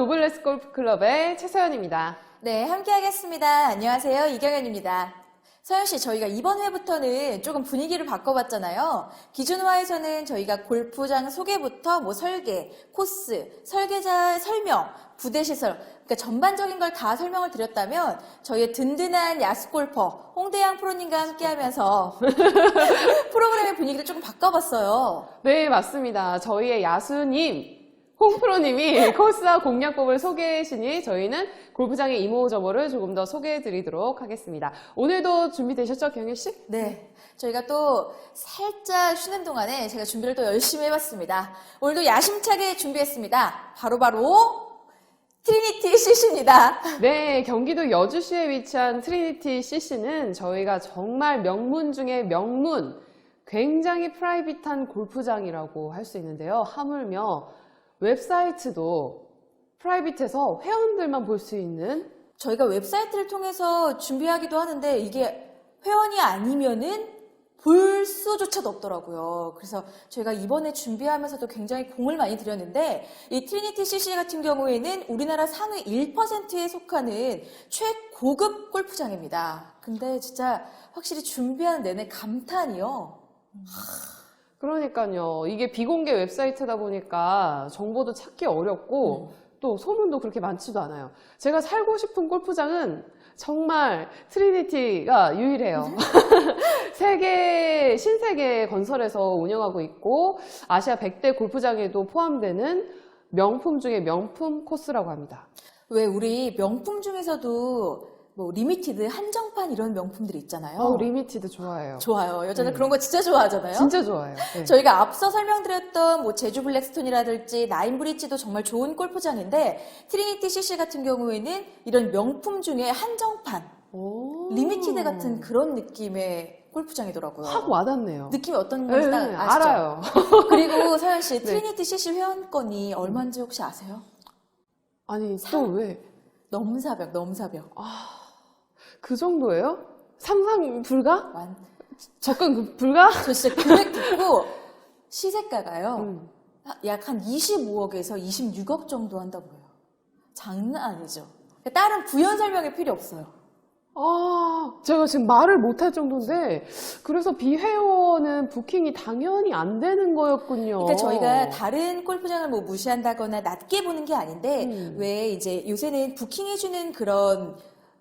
노블레스 골프클럽의 최서연입니다. 네, 함께 하겠습니다. 안녕하세요. 이경현입니다. 서연씨, 저희가 이번 회부터는 조금 분위기를 바꿔봤잖아요. 기준화에서는 저희가 골프장 소개부터 설계, 코스, 설계자 설명, 부대시설, 그러니까 전반적인 걸 다 설명을 드렸다면 저희의 든든한 야수골퍼 홍대양 프로님과 함께 하면서 프로그램의 분위기를 조금 바꿔봤어요. 네, 맞습니다. 저희의 야수님, 홍프로님이 코스와 공략법을 소개해주시니 저희는 골프장의 이모저모를 조금 더 소개해드리도록 하겠습니다. 오늘도 준비되셨죠, 경혜씨? 네. 저희가 또 살짝 쉬는 동안에 제가 준비를 또 열심히 해봤습니다. 오늘도 야심차게 준비했습니다. 바로 트리니티 CC입니다. 네, 경기도 여주시에 위치한 트리니티 CC는 저희가 정말 명문 중에 명문, 굉장히 프라이빗한 골프장이라고 할 수 있는데요. 하물며 웹사이트도 프라이빗해서 회원들만 볼 수 있는, 저희가 웹사이트를 통해서 준비하기도 하는데 이게 회원이 아니면은 볼 수조차도 없더라고요. 그래서 저희가 이번에 준비하면서도 굉장히 공을 많이 들였는데 이 트리니티 CC 같은 경우에는 우리나라 상위 1%에 속하는 최고급 골프장입니다. 근데 진짜 확실히 준비하는 내내 감탄이요. 그러니까요. 이게 비공개 웹사이트다 보니까 정보도 찾기 어렵고 또 소문도 그렇게 많지도 않아요. 제가 살고 싶은 골프장은 정말 트리니티가 유일해요. 신세계 건설에서 운영하고 있고 아시아 100대 골프장에도 포함되는 명품 중에 명품 코스라고 합니다. 왜 우리 명품 중에서도 리미티드, 한정판 이런 명품들이 있잖아요. 리미티드 좋아해요. 좋아요. 여자들 그런 거 진짜 좋아하잖아요. 진짜 좋아해요. 네. 저희가 앞서 설명드렸던 제주 블랙스톤이라든지 나인브리지도 정말 좋은 골프장인데 트리니티 CC 같은 경우에는 이런 명품 중에 한정판, 리미티드 같은 그런 느낌의 골프장이더라고요. 확 와닿네요. 느낌이 어떤 건지 딱 아시죠? 알아요. 그리고 서연 씨, 트리니티 CC 회원권이 얼마인지 혹시 아세요? 아니, 또 왜? 넘사벽. 그 정도예요? 상상 불가? 접근 불가? 저 진짜 금액 듣고 시세가가요. 약 한 25억에서 26억 정도 한다고 해요. 장난 아니죠. 다른 부연 설명이 필요 없어요. 제가 지금 말을 못할 정도인데 그래서 비회원은 부킹이 당연히 안 되는 거였군요. 그러니까 저희가 다른 골프장을 무시한다거나 낮게 보는 게 아닌데 왜 이제 요새는 부킹해주는 그런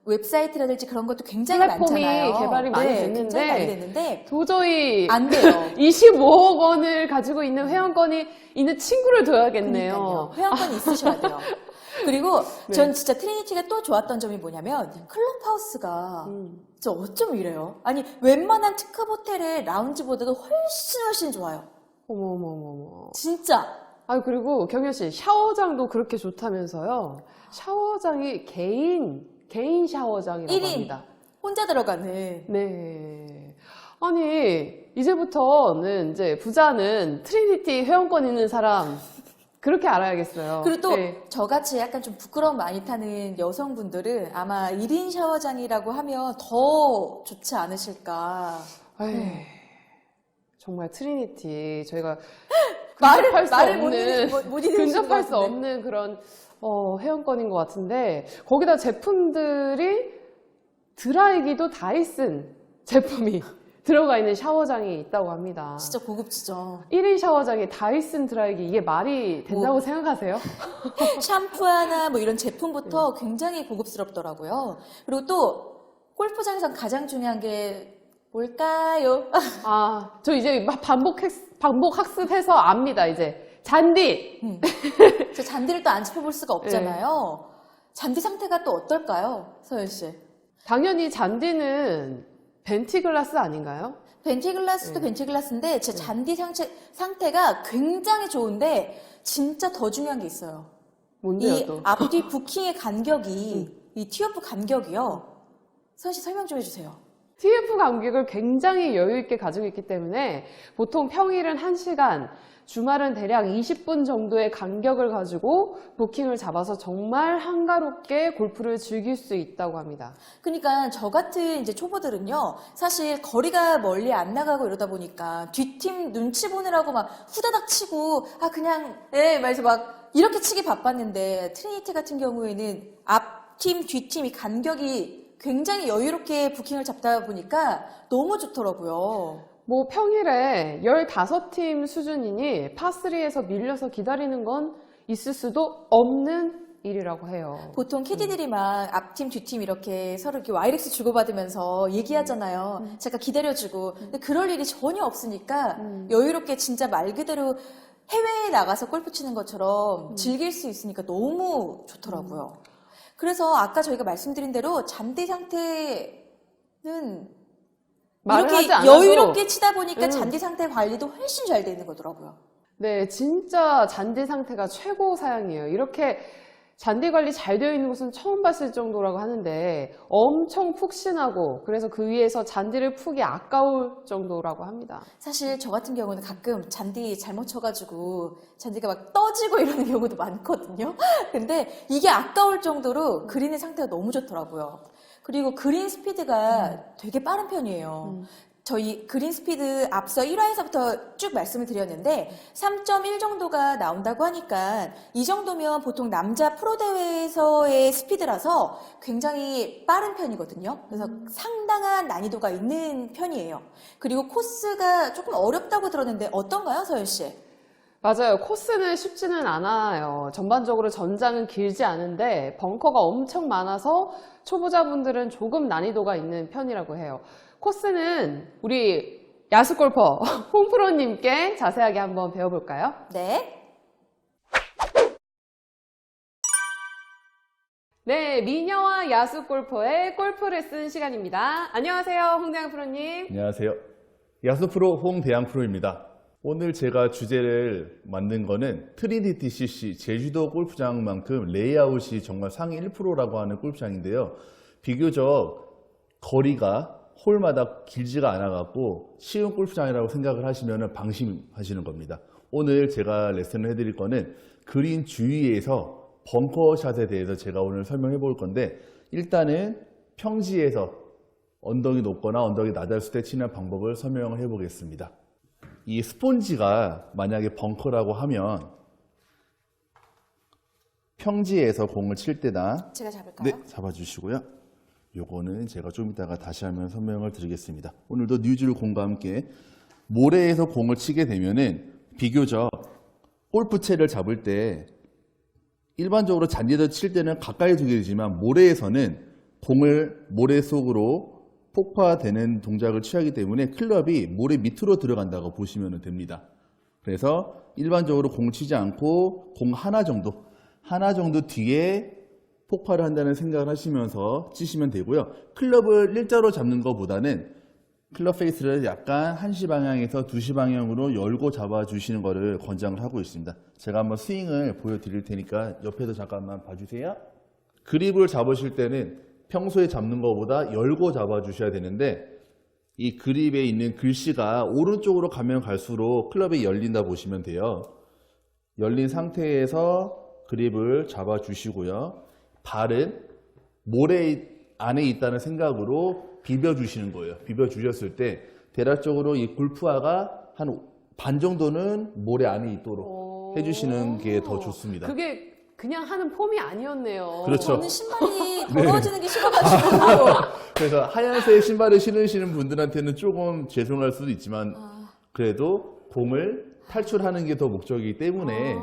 웹사이트라든지 그런 것도 굉장히 플랫폼이 많잖아요. 개발이 많이 굉장히 많이 됐는데 됐는데 도저히 안 돼요. 25억 원을 가지고 있는 회원권이 있는 친구를 둬야겠네요. 그러니까요. 회원권이 있으셔야 돼요. 그리고 전 진짜 트리니티가 또 좋았던 점이 뭐냐면 클럽하우스가 진짜 어쩜 이래요? 아니 웬만한 특급 호텔의 라운지보다도 훨씬 좋아요. 어머머머머. 진짜. 그리고 경현 씨 샤워장도 그렇게 좋다면서요? 샤워장이 개인 샤워장이라고 1인 합니다. 혼자 들어가는. 네. 아니 이제부터는 이제 부자는 트리니티 회원권 있는 사람 그렇게 알아야겠어요. 그리고 또 네. 저같이 약간 좀 부끄러움 많이 타는 여성분들은 아마 1인 샤워장이라고 하면 더 좋지 않으실까. 정말 트리니티 저희가 말을 못 근접할 수 없는 그런 회원권인 것 같은데 거기다 제품들이 드라이기도 다이슨 제품이 들어가 있는 샤워장이 있다고 합니다. 진짜 고급지죠. 1인 샤워장에 다이슨 드라이기 이게 말이 된다고 생각하세요? 샴푸 하나 이런 제품부터 굉장히 고급스럽더라고요. 그리고 또 골프장에서 가장 중요한 게 뭘까요? 저 이제 반복 학습해서 압니다, 이제. 잔디! 저 잔디를 또 안 짚어볼 수가 없잖아요. 잔디 상태가 또 어떨까요, 서연 씨? 당연히 잔디는 벤티글라스 아닌가요? 벤티글라스도 벤티글라스인데 제 잔디 상태가 굉장히 좋은데 진짜 더 중요한 게 있어요. 뭔데요, 이 또? 앞뒤 부킹의 간격이 이 티오프 간격이요. 서연 씨 설명 좀 해주세요. TF 간격을 굉장히 여유 있게 가지고 있기 때문에 보통 평일은 1시간, 주말은 대략 20분 정도의 간격을 가지고 부킹을 잡아서 정말 한가롭게 골프를 즐길 수 있다고 합니다. 그러니까 저 같은 이제 초보들은요, 사실 거리가 멀리 안 나가고 이러다 보니까 뒷팀 눈치 보느라고 막 후다닥 치고, 그냥, 말해서 막 이렇게 치기 바빴는데 트리니티 같은 경우에는 앞팀, 뒷팀이 간격이 굉장히 여유롭게 부킹을 잡다 보니까 너무 좋더라고요. 뭐 평일에 15팀 수준이니 파3에서 밀려서 기다리는 건 있을 수도 없는 일이라고 해요. 보통 캐디들이 막 앞팀, 뒷팀 이렇게 서로 이렇게 와이렉스 주고받으면서 얘기하잖아요. 잠깐 기다려주고. 근데 그럴 일이 전혀 없으니까 여유롭게 진짜 말 그대로 해외에 나가서 골프 치는 것처럼 즐길 수 있으니까 너무 좋더라고요. 그래서 아까 저희가 말씀드린 대로 잔디 상태는 말을 이렇게 하지 않아도 여유롭게 치다 보니까 잔디 상태 관리도 훨씬 잘 되는 거더라고요. 네, 진짜 잔디 상태가 최고 사양이에요. 이렇게 잔디 관리 잘 되어 있는 곳은 처음 봤을 정도라고 하는데 엄청 푹신하고 그래서 그 위에서 잔디를 푸기 아까울 정도라고 합니다. 사실 저 같은 경우는 가끔 잔디 잘못 쳐가지고 잔디가 막 떠지고 이러는 경우도 많거든요. 근데 이게 아까울 정도로 그린의 상태가 너무 좋더라고요. 그리고 그린 스피드가 되게 빠른 편이에요. 저희 그린 스피드 앞서 1화에서부터 쭉 말씀을 드렸는데 3.1 정도가 나온다고 하니까 이 정도면 보통 남자 프로 대회에서의 스피드라서 굉장히 빠른 편이거든요. 그래서 상당한 난이도가 있는 편이에요. 그리고 코스가 조금 어렵다고 들었는데 어떤가요, 서현 씨? 맞아요. 코스는 쉽지는 않아요. 전반적으로 전장은 길지 않은데 벙커가 엄청 많아서 초보자분들은 조금 난이도가 있는 편이라고 해요. 코스는 우리 야수골퍼 홍프로님께 자세하게 한번 배워볼까요? 네. 네, 미녀와 야수골퍼의 골프 레슨 시간입니다. 안녕하세요, 홍대양 프로님. 안녕하세요. 야수프로 홍대양 프로입니다. 오늘 제가 주제를 만든 거는 트리니티 CC 제주도 골프장만큼 레이아웃이 정말 상위 1%라고 하는 골프장인데요. 비교적 거리가 홀마다 길지가 않아갖고 쉬운 골프장이라고 생각을 하시면 방심하시는 겁니다. 오늘 제가 레슨을 해드릴 거는 그린 주위에서 벙커샷에 대해서 제가 오늘 설명해 볼 건데 일단은 평지에서 언덕이 높거나 언덕이 낮았을 때 치는 방법을 설명을 해 보겠습니다. 이 스폰지가 만약에 벙커라고 하면 평지에서 공을 칠 때나 제가 잡을까요? 네, 잡아주시고요. 요거는 제가 좀 이따가 다시 한번 설명을 드리겠습니다. 오늘도 뉴질 공과 함께 모래에서 공을 치게 되면은 비교적 골프채를 잡을 때 일반적으로 잔디에서 칠 때는 가까이 두게 되지만 모래에서는 공을 모래 속으로 폭파되는 동작을 취하기 때문에 클럽이 모래 밑으로 들어간다고 보시면 됩니다. 그래서 일반적으로 공 치지 않고 공 하나 정도 뒤에 폭발을 한다는 생각을 하시면서 치시면 되고요. 클럽을 일자로 잡는 것보다는 클럽 페이스를 약간 1시 방향에서 2시 방향으로 열고 잡아주시는 것을 권장을 하고 있습니다. 제가 한번 스윙을 보여드릴 테니까 옆에도 잠깐만 봐주세요. 그립을 잡으실 때는 평소에 잡는 것보다 열고 잡아주셔야 되는데 이 그립에 있는 글씨가 오른쪽으로 가면 갈수록 클럽이 열린다 보시면 돼요. 열린 상태에서 그립을 잡아주시고요. 발은 모래 안에 있다는 생각으로 비벼주시는 거예요. 비벼주셨을 때 대략적으로 이 골프화가 한 반 정도는 모래 안에 있도록 해주시는 게 더 좋습니다. 그게 그냥 하는 폼이 아니었네요. 그렇죠. 저는 신발이 더러워지는 게 싫어가지고. 그래서 하얀색 신발을 신으시는 분들한테는 조금 죄송할 수도 있지만 그래도 공을 탈출하는 게 더 목적이기 때문에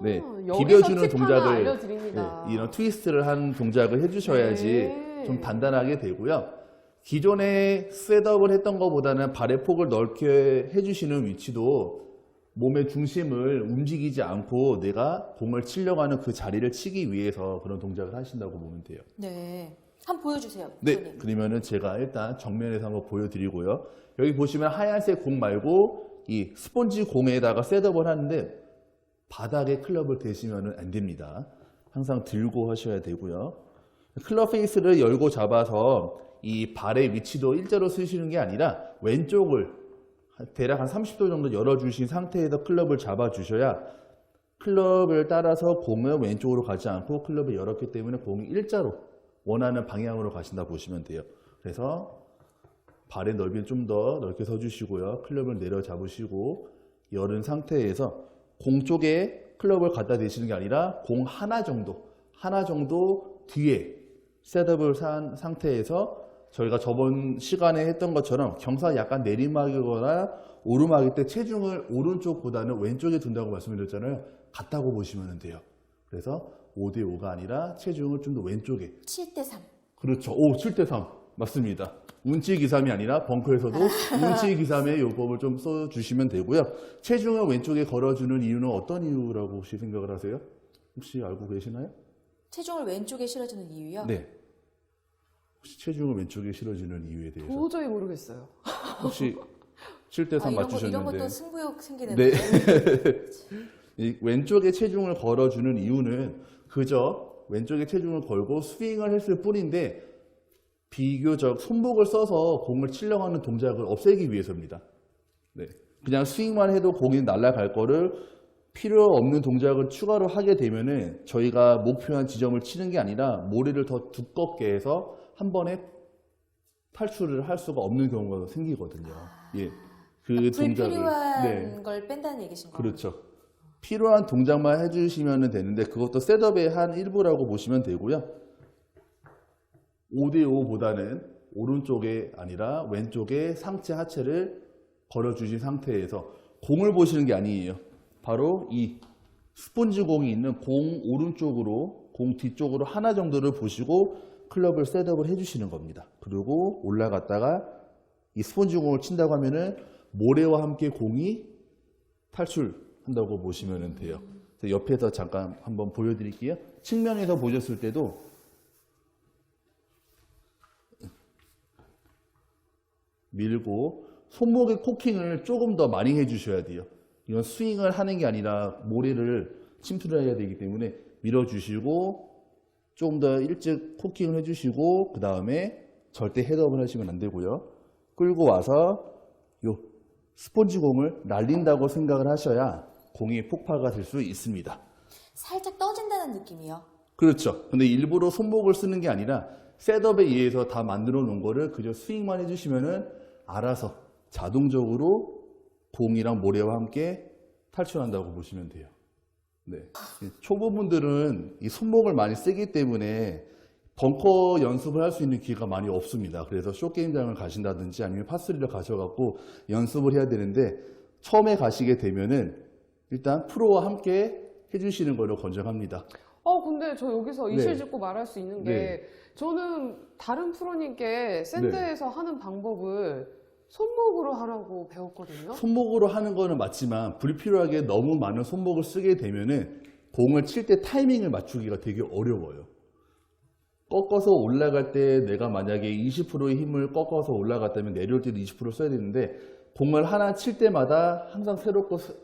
네, 여기서 비벼주는 팁 하나 동작을 알려드립니다. 네, 이런 트위스트를 하는 동작을 해주셔야지 네. 좀 단단하게 되고요. 기존에 셋업을 했던 것보다는 발의 폭을 넓게 해주시는 위치도 몸의 중심을 움직이지 않고 내가 공을 치려고 하는 그 자리를 치기 위해서 그런 동작을 하신다고 보면 돼요. 네. 한번 보여주세요. 네, 선생님. 그러면은 제가 일단 정면에서 한번 보여드리고요. 여기 보시면 하얀색 공 말고 이 스폰지 공에다가 셋업을 하는데 바닥에 클럽을 대시면 안 됩니다. 항상 들고 하셔야 되고요. 클럽 페이스를 열고 잡아서 이 발의 위치도 일자로 쓰시는 게 아니라 왼쪽을 대략 한 30도 정도 열어주신 상태에서 클럽을 잡아주셔야 클럽을 따라서 공은 왼쪽으로 가지 않고 클럽을 열었기 때문에 공이 일자로 원하는 방향으로 가신다 보시면 돼요. 그래서 발의 넓이를 좀 더 넓게 서주시고요. 클럽을 내려 잡으시고 열은 상태에서 공 쪽에 클럽을 갖다 대시는 게 아니라 공 하나 정도 뒤에 셋업을 한 상태에서 저희가 저번 시간에 했던 것처럼 경사 약간 내리막이거나 오르막일 때 체중을 오른쪽보다는 왼쪽에 둔다고 말씀드렸잖아요. 같다고 보시면 돼요. 그래서 5대5가 아니라 체중을 좀 더 왼쪽에. 7대3. 그렇죠. 오, 7대3. 맞습니다. 운치기삼이 아니라 벙커에서도 운치기삼의 요법을 좀 써주시면 되고요. 체중을 왼쪽에 걸어주는 이유는 어떤 이유라고 혹시 생각을 하세요? 혹시 알고 계시나요? 체중을 왼쪽에 실어주는 이유요? 네. 혹시 체중을 왼쪽에 실어주는 이유에 대해서 도저히 모르겠어요. 혹시 7대3 이런 맞추셨는데 것도 승부욕 생기는데. 네. 이 왼쪽에 체중을 걸어주는 이유는 그저 왼쪽에 체중을 걸고 스윙을 했을 뿐인데 비교적 손목을 써서 공을 치려고 하는 동작을 없애기 위해서입니다. 네. 그냥 스윙만 해도 공이 날아갈 거를 필요 없는 동작을 추가로 하게 되면은 저희가 목표한 지점을 치는 게 아니라 모래를 더 두껍게 해서 한 번에 탈출을 할 수가 없는 경우가 생기거든요. 예. 그 동작을. 불필요한 네. 걸 뺀다는 얘기신 거예요? 그렇죠. 필요한 동작만 해주시면 되는데 그것도 셋업의 한 일부라고 보시면 되고요. 5대5보다는 오른쪽에 아니라 왼쪽에 상체 하체를 걸어주신 상태에서 공을 보시는 게 아니에요. 바로 이 스폰지 공이 있는 공 오른쪽으로 공 뒤쪽으로 하나 정도를 보시고 클럽을 셋업을 해주시는 겁니다. 그리고 올라갔다가 이 스폰지 공을 친다고 하면은 모래와 함께 공이 탈출한다고 보시면 돼요. 옆에서 잠깐 한번 보여드릴게요. 측면에서 보셨을 때도 밀고 손목의 코킹을 조금 더 많이 해주셔야 돼요. 이건 스윙을 하는 게 아니라 모래를 침투를 해야 되기 때문에 밀어주시고 조금 더 일찍 코킹을 해주시고 그 다음에 절대 헤드업을 하시면 안 되고요. 끌고 와서 요 스폰지 공을 날린다고 생각을 하셔야 공이 폭파가 될 수 있습니다. 살짝 떠진다는 느낌이요. 그렇죠. 근데 일부러 손목을 쓰는 게 아니라 셋업에 의해서 다 만들어 놓은 거를 그저 스윙만 해주시면은 알아서 자동적으로 공이랑 모래와 함께 탈출한다고 보시면 돼요. 네. 초보분들은 이 손목을 많이 쓰기 때문에 벙커 연습을 할 수 있는 기회가 많이 없습니다. 그래서 숏게임장을 가신다든지 아니면 파3를 가셔갖고 연습을 해야 되는데 처음에 가시게 되면은 일단 프로와 함께 해주시는 걸로 권장합니다. 근데 저 여기서 네. 이실 짚고 말할 수 있는 게 네. 저는 다른 프로님께 샌드에서 하는 방법을 손목으로 하라고 배웠거든요. 손목으로 하는 거는 맞지만 불필요하게 너무 많은 손목을 쓰게 되면은 공을 칠 때 타이밍을 맞추기가 되게 어려워요. 꺾어서 올라갈 때 내가 만약에 20%의 힘을 꺾어서 올라갔다면 내려올 때도 20% 써야 되는데 공을 하나 칠 때마다 항상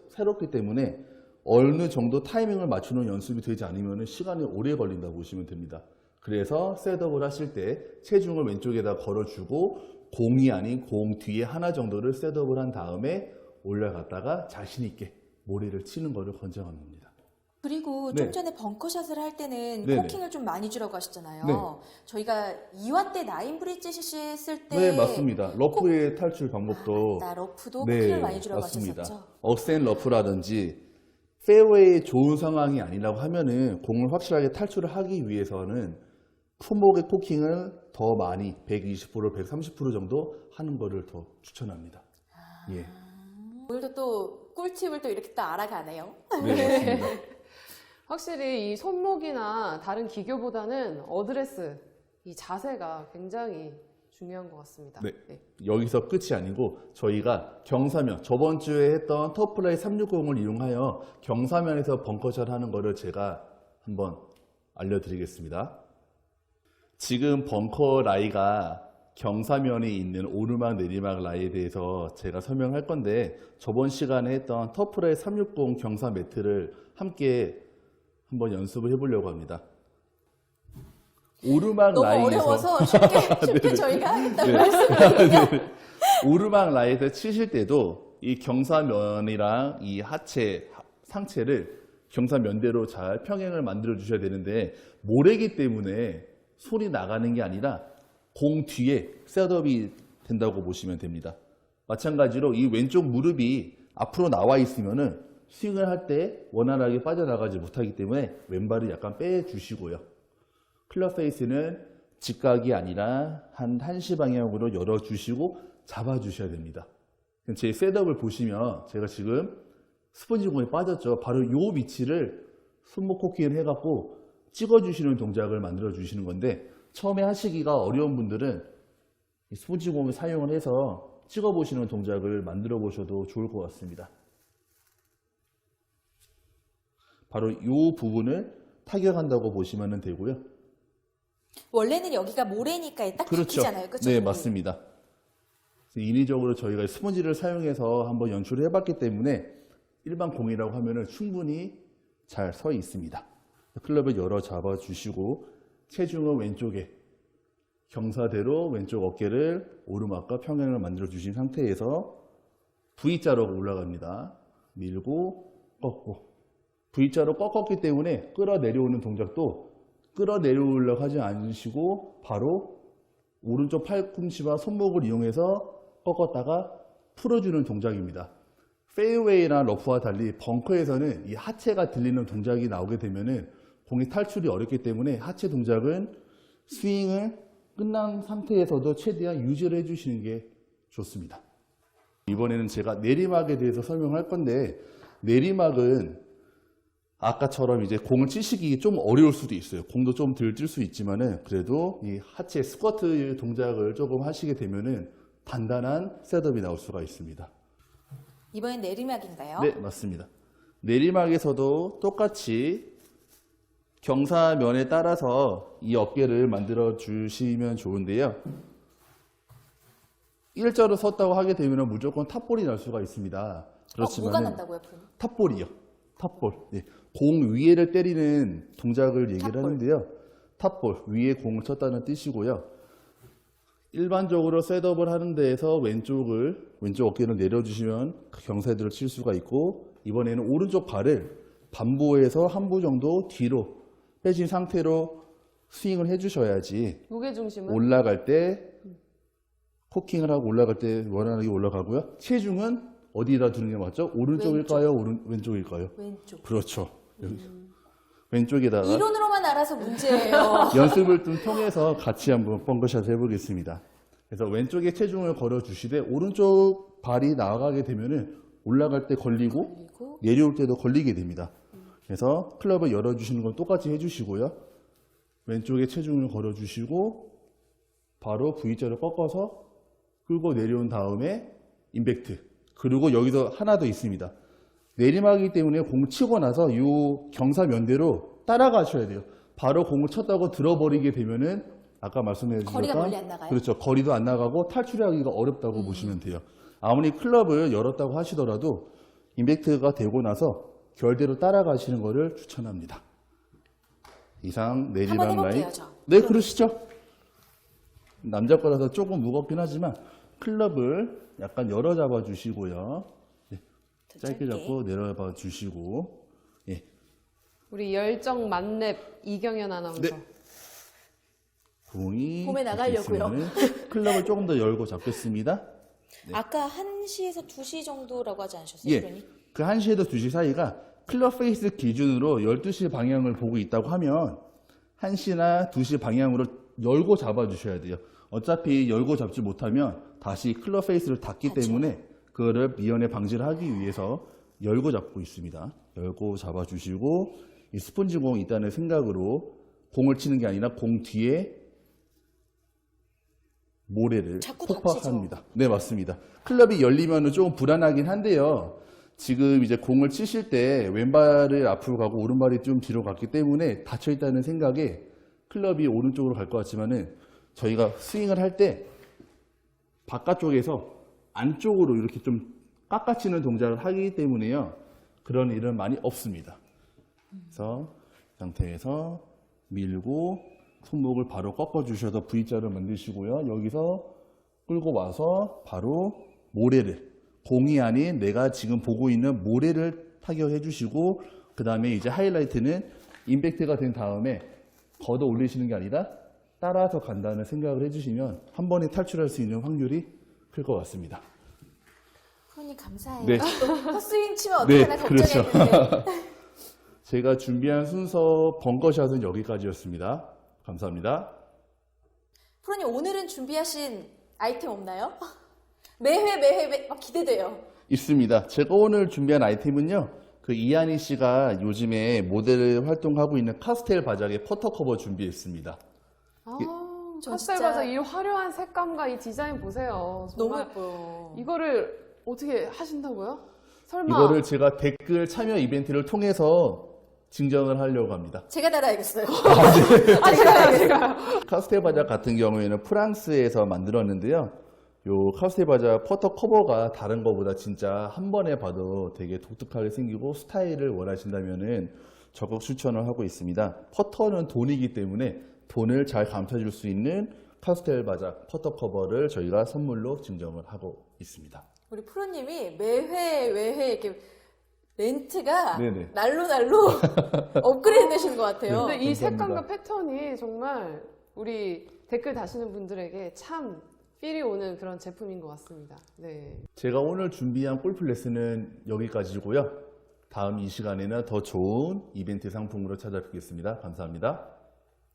새롭기 때문에 어느 정도 타이밍을 맞추는 연습이 되지 않으면 시간이 오래 걸린다고 보시면 됩니다. 그래서 셋업을 하실 때 체중을 왼쪽에다 걸어주고 공이 아닌 공 뒤에 하나 정도를 셋업을 한 다음에 올라갔다가 자신 있게 모래를 치는 것을 권장합니다. 그리고 네. 좀 전에 벙커샷을 할 때는 네네. 코킹을 좀 많이 주라고 하셨잖아요. 네. 저희가 2화 때 나인 브릿지 CC 했을 때 네, 맞습니다. 러프의 탈출 방법도 나 러프도 네, 코킹을 많이 주라고 맞습니다. 하셨었죠. 억센 러프라든지 페어웨이 좋은 상황이 아니라고 하면은 공을 확실하게 탈출을 하기 위해서는 손목의 코킹을 더 많이 120%, 130% 정도 하는 거를 더 추천합니다. 예. 오늘도 또 꿀팁을 또 이렇게 또 알아가네요. 네, 맞습니다. 확실히 이 손목이나 다른 기교보다는 어드레스, 이 자세가 굉장히 중요한 것 같습니다. 네. 여기서 끝이 아니고 저희가 경사면, 저번 주에 했던 터프라이 360을 이용하여 경사면에서 벙커샷 하는 거를 제가 한번 알려드리겠습니다. 지금 벙커 라이가 경사면에 있는 오르막 내리막 라이에 대해서 제가 설명할 건데 저번 시간에 했던 터프라이 360 경사 매트를 함께 한번 연습을 해보려고 합니다. 오르막 너무 라이에서 어려워서 쉽게 저희가 하겠다고 네. 말씀드렸거든요. 오르막 라이에서 치실 때도 이 경사면이랑 이 하체, 상체를 경사면대로 잘 평행을 만들어 주셔야 되는데 모래기 때문에 소리 나가는 게 아니라 공 뒤에 셋업이 된다고 보시면 됩니다. 마찬가지로 이 왼쪽 무릎이 앞으로 나와 있으면은 스윙을 할 때 원활하게 빠져나가지 못하기 때문에 왼발을 약간 빼주시고요. 클럽 페이스는 직각이 아니라 한 1시 방향으로 열어주시고 잡아주셔야 됩니다. 제 셋업을 보시면 제가 지금 스펀지공에 빠졌죠. 바로 이 위치를 손목 코킹을 해갖고 찍어주시는 동작을 만들어 주시는 건데, 처음에 하시기가 어려운 분들은 이 스펀지공을 사용을 해서 찍어보시는 동작을 만들어 보셔도 좋을 것 같습니다. 바로 이 부분을 타격한다고 보시면 되고요. 원래는 여기가 모래니까 딱 그렇죠. 바뀌잖아요. 그렇죠? 네, 맞습니다. 인위적으로 저희가 스펀지를 사용해서 한번 연출을 해봤기 때문에 일반 공이라고 하면 충분히 잘 서 있습니다. 클럽을 열어 잡아 주시고 체중은 왼쪽에 경사대로 왼쪽 어깨를 오르막과 평행을 만들어 주신 상태에서 V자로 올라갑니다. 밀고 꺾고, V자로 꺾었기 때문에 끌어내려오는 동작도 끌어내려오려고 하지 않으시고 바로 오른쪽 팔꿈치와 손목을 이용해서 꺾었다가 풀어주는 동작입니다. 페이웨이나 러프와 달리 벙커에서는 이 하체가 들리는 동작이 나오게 되면은 공이 탈출이 어렵기 때문에 하체 동작은 스윙을 끝난 상태에서도 최대한 유지를 해주시는 게 좋습니다. 이번에는 제가 내리막에 대해서 설명할 건데, 내리막은 아까처럼 이제 공을 치시기 좀 어려울 수도 있어요. 공도 좀 덜 뜰 수 있지만은 그래도 이 하체 스쿼트 동작을 조금 하시게 되면은 단단한 셋업이 나올 수가 있습니다. 이번엔 내리막인가요? 네, 맞습니다. 내리막에서도 똑같이 경사면에 따라서 이 어깨를 만들어 주시면 좋은데요. 일자로 섰다고 하게 되면 무조건 탑볼이 날 수가 있습니다. 뭐가 난다고요, 프로님? 탑볼이요. 탑볼. 네. 공 위에를 때리는 동작을 얘기를 탑볼. 하는데요. 탑볼. 위에 공을 쳤다는 뜻이고요. 일반적으로 셋업을 하는 데에서 왼쪽 어깨를 내려주시면 그 경사들을 칠 수가 있고, 이번에는 오른쪽 발을 반보에서 한 보 정도 뒤로 빼진 상태로 스윙을 해주셔야지 무게중심은? 올라갈 때 코킹을 하고 올라갈 때 원활하게 올라가고요. 체중은 어디다 두는 게 맞죠? 오른쪽일까요? 왼쪽일까요? 왼쪽. 그렇죠. 왼쪽에다가 이론으로만 알아서 문제예요. 연습을 좀 통해서 같이 한번 뻥크샷 해보겠습니다. 그래서 왼쪽에 체중을 걸어 주시되 오른쪽 발이 나가게 되면은 올라갈 때 걸리고 내려올 때도 걸리게 됩니다. 그래서 클럽을 열어주시는 건 똑같이 해주시고요. 왼쪽에 체중을 걸어 주시고 바로 V자를 꺾어서 끌고 내려온 다음에 임팩트. 그리고 여기서 하나 더 있습니다. 내리막이기 때문에 공 치고 나서 이 경사면대로 따라가셔야 돼요. 바로 공을 쳤다고 들어버리게 되면은 아까 말씀해 주셨던 거리가 멀리 안 나가요? 그렇죠. 거리도 안 나가고 탈출하기가 어렵다고 보시면 돼요. 아무리 클럽을 열었다고 하시더라도 임팩트가 되고 나서 결대로 따라가시는 것을 추천합니다. 이상 내리막 한번 라인. 해볼게요, 저. 네, 그러시죠. 남자 거라서 조금 무겁긴 하지만 클럽을 약간 열어 잡아 주시고요. 네, 짧게 잡고 내려봐 주시고. 예. 우리 열정 만렙 이경연 아나운서. 네. 공이 봄에 나가려고요. 이렇게 있으면은 클럽을 조금 더 열고 잡겠습니다. 아까 1시에서 2시 정도라고 하지 않으셨어요, 예. 프로님? 그 1시에서 2시 사이가 클럽 페이스 기준으로 12시 방향을 보고 있다고 하면 1시나 2시 방향으로 열고 잡아 주셔야 돼요. 어차피 열고 잡지 못하면 다시 클럽 페이스를 닫기 때문에 그거를 미연에 방지를 하기 위해서 열고 잡고 있습니다. 열고 잡아 주시고 이 스펀지 공이 있다는 생각으로 공을 치는 게 아니라 공 뒤에 모래를 자꾸 폭파합니다. 네, 맞습니다. 클럽이 열리면 좀 불안하긴 한데요. 지금 이제 공을 치실 때 왼발을 앞으로 가고 오른발이 좀 뒤로 갔기 때문에 닫혀 있다는 생각에 클럽이 오른쪽으로 갈 것 같지만은 저희가 스윙을 할 때 바깥쪽에서 안쪽으로 이렇게 좀 깎아치는 동작을 하기 때문에요. 그런 일은 많이 없습니다. 그래서 이 상태에서 밀고 손목을 바로 꺾어 주셔서 V자를 만드시고요. 여기서 끌고 와서 바로 모래를, 공이 아닌 내가 지금 보고 있는 모래를 타격해 주시고, 그 다음에 이제 하이라이트는 임팩트가 된 다음에 걷어 올리시는 게 아니라 따라서 간다는 생각을 해주시면 한 번에 탈출할 수 있는 확률이 클 것 같습니다. 그러니 해주시니 감사해요. 네. 또 헛스윙 치면 네, 어떡하나 걱정했는데. 제가 준비한 순서 벙커샷은 여기까지였습니다. 감사합니다. 프로님 오늘은 준비하신 아이템 없나요? 매회 막 기대돼요. 있습니다. 제가 오늘 준비한 아이템은요. 그 이한희 씨가 요즘에 모델을 활동하고 있는 카스텔 바작의 퍼터 커버 준비했습니다. 아, 저 카스텔 진짜- 바자 이 화려한 색감과 이 디자인 보세요. 너무 정말 예뻐요. 이거를 어떻게 하신다고요? 설마 이거를 제가 댓글 참여 이벤트를 통해서 증정을 하려고 합니다. 제가 달아야겠어요. 제가 카스텔 바작 같은 경우에는 프랑스에서 만들었는데요. 요 카스텔 바작 퍼터 커버가 다른 거보다 진짜 한 번에 봐도 되게 독특하게 생기고 스타일을 원하신다면은 적극 추천을 하고 있습니다. 퍼터는 돈이기 때문에 돈을 잘 감춰줄 수 있는 카스텔 바작 퍼터 커버를 저희가 선물로 증정을 하고 있습니다. 우리 프로님이 매회 이렇게 렌트가 네네. 날로 업그레이드 되시는 것 같아요. 근데 이 감사합니다. 색감과 패턴이 정말 우리 댓글 다시는 분들에게 참 필이 오는 그런 제품인 것 같습니다. 네. 제가 오늘 준비한 골프 레슨은 여기까지고요. 다음 이 시간에는 더 좋은 이벤트 상품으로 찾아뵙겠습니다. 감사합니다.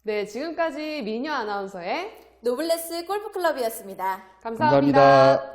네, 지금까지 미녀 아나운서의 노블레스 골프클럽이었습니다. 감사합니다. 감사합니다.